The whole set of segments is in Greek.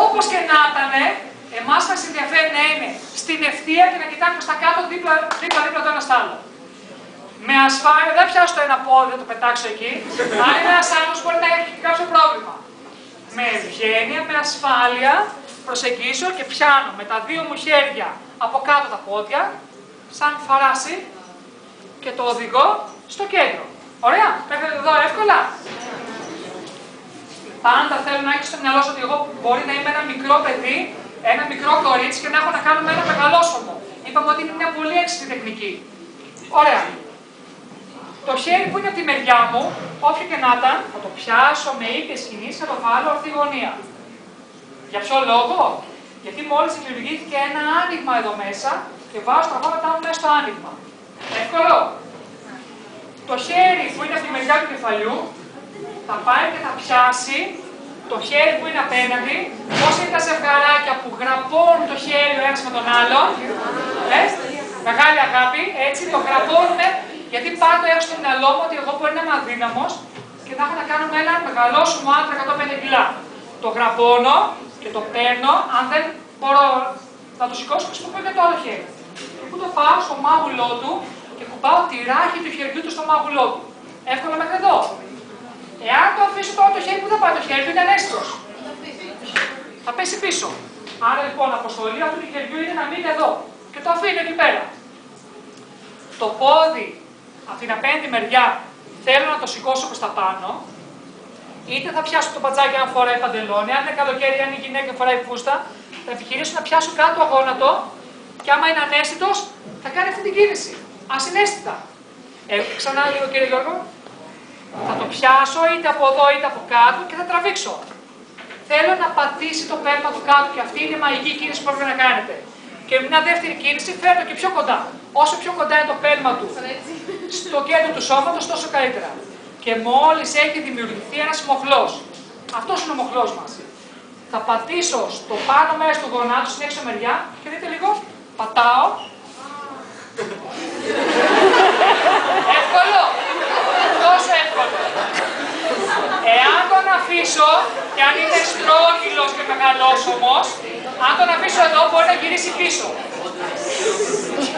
Όπως και να ήταν, εμάς μας ενδιαφέρει να είναι στην ευθεία και να κοιτάμε προς τα κάτω δίπλα το ένα στο άλλο. Με ασφάλεια, δεν πιάσω το ένα πόδι, δεν το πετάξω εκεί, αν είναι ένας άλλος μπορεί να έχει κάποιο πρόβλημα. Με ευγένεια, με ασφάλεια, προσεγγίσω και πιάνω με τα δύο μου χέρια από κάτω τα πόδια, σαν φαράση, και το οδηγώ στο κέντρο. Ωραία, μέχρι εδώ εύκολα. Πάντα θέλω να έχεις στο μυαλό σου ότι εγώ μπορεί να είμαι ένα μικρό παιδί, ένα μικρό κορίτσι και να έχω να κάνω με ένα μεγαλόσωμο. Είπαμε ότι είναι μια πολύ έξυπνη τεχνική. Ωραία. Το χέρι που είναι από τη μεριά μου, όποιο και να ήταν, θα το πιάσω με ίδιες κινήσεις και θα το βάλω ορθή γωνία. Για ποιο λόγο? Γιατί μόλις δημιουργήθηκε ένα άνοιγμα εδώ μέσα και βάζω τα βάματα μου μέσα στο άνοιγμα. Εύκολο. Το χέρι που είναι από τη μεριά του κεφαλιού θα πάει και θα πιάσει το χέρι που είναι απέναντι, πώς είναι τα ζευγαράκια που γραπώνουν το χέρι ο ένας με τον άλλον. Μεγάλη αγάπη, έτσι το γραπώνουν, γιατί πάντα έχω στο μυαλό μου ότι εγώ μπορεί να είμαι αδύναμος και να έχω να κάνω με έναν μεγαλόσωμο άντρα 105 κιλά. Το γραπώνω και το παίρνω, αν δεν μπορώ να το σηκώσω, χρησιμοποιώ και το άλλο χέρι. Και που το πάω στο μάγουλό του και κουμπάω τη ράχη του χεριού του στο μάγουλό του. Εύκολα μέχρι εδώ. Εάν το αφήσω τώρα το χέρι, που θα πάει το χέρι του, είναι ανέστητος. Θα πέσει πίσω. Άρα λοιπόν, αποστολή αυτού του χεριού είναι να μείνει εδώ. Και το αφήνω εκεί πέρα. Το πόδι από την απέναντι μεριά θέλω να το σηκώσω προς τα πάνω. Είτε θα πιάσω το πατζάκι αν φοράει παντελόνι, αν είναι καλοκαίρι, αν η γυναίκα φοράει φούστα, θα επιχειρήσω να πιάσω κάτω αγώνατο και άμα είναι ανέστητος, θα κάνει αυτή την κίνηση. Ασυναίσθητα. Ξανά λίγο κύριε Γιώργο. Θα το πιάσω είτε από εδώ είτε από κάτω και θα τραβήξω. Θέλω να πατήσει το πέλμα του κάτω και αυτή είναι η μαγική κίνηση που πρέπει να κάνετε. Και με μια δεύτερη κίνηση φέρνω και πιο κοντά. Όσο πιο κοντά είναι το πέλμα του στο κέντρο του σώματος, τόσο καλύτερα. Και μόλις έχει δημιουργηθεί ένας μοχλός. Αυτός είναι ο μοχλός μας. Θα πατήσω στο πάνω μέρος του γονάτου, στην έξω μεριά και δείτε λίγο, πατάω. Εύκολο. Τόσο εύκολο. Εάν τον αφήσω, και αν είναι στρόγγυλος και μεγαλόσωμος, αν τον αφήσω εδώ μπορεί να γυρίσει πίσω.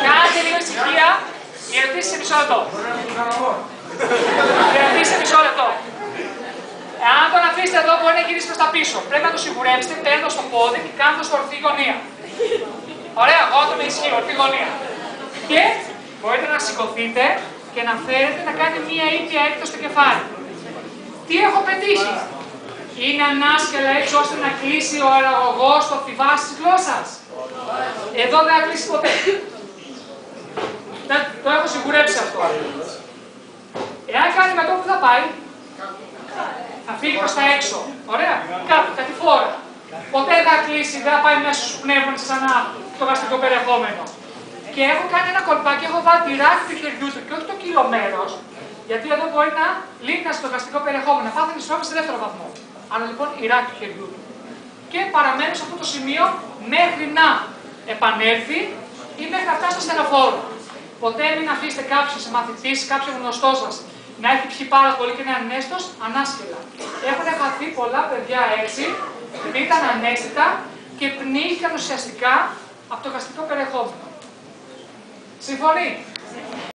Κάντε λίγο ησυχία, η ερωτήση σε μισό λεπτό. Η ερωτήση σε μισό λεπτό. Εάν τον αφήσετε εδώ μπορεί να γυρίσει προς τα πίσω. Πρέπει να το σιγουρέψετε παίρνοντας το πόδι και κάνοντας το ορθή γωνία. Ωραία, εγώ το με ισχύει, ορθή γωνία. Και μπορείτε να σηκωθείτε και να φέρετε να κάνει μία ήπια έκτος στο κεφάλι. Τι έχω πετύχει? Είναι ανάσκελα έτσι ώστε να κλείσει ο αραγωγός στο φιβάσι της γλώσσας. Εδώ δεν θα κλείσει ποτέ. Το έχω σιγουρέψει αυτό. Εάν κάνει με το που θα πάει, θα φύγει προς τα έξω. Ωραία. Κάπου, κατηφόρα. Ποτέ δεν θα κλείσει, δεν θα πάει μέσα στους πνεύμονες ξανά το γαστρικό περιεχόμενο. Και έχω κάνει ένα κολπάκι, έχω βάλει τη ράχη του χεριού του και όχι το κύριο μέρος, γιατί εδώ μπορεί να λύνει το γαστρικό περιεχόμενο. Θα πάθει στρόφι σε δεύτερο βαθμό. Άρα λοιπόν η ράχη του χεριού του. Και παραμένω σε αυτό το σημείο μέχρι να επανέλθει ή μέχρι να φτάσει στο στενοφόρο. Ποτέ μην αφήσετε κάποιον μαθητή, κάποιον γνωστό σας να έχει πιει πάρα πολύ και να είναι ανέστος, ανάσκελα. Έχουν χαθεί πολλά παιδιά έτσι, επειδή ήταν ανέστητα και πνίγηκαν ουσιαστικά από το γαστρικό περιεχόμενο. Συμφωνεί?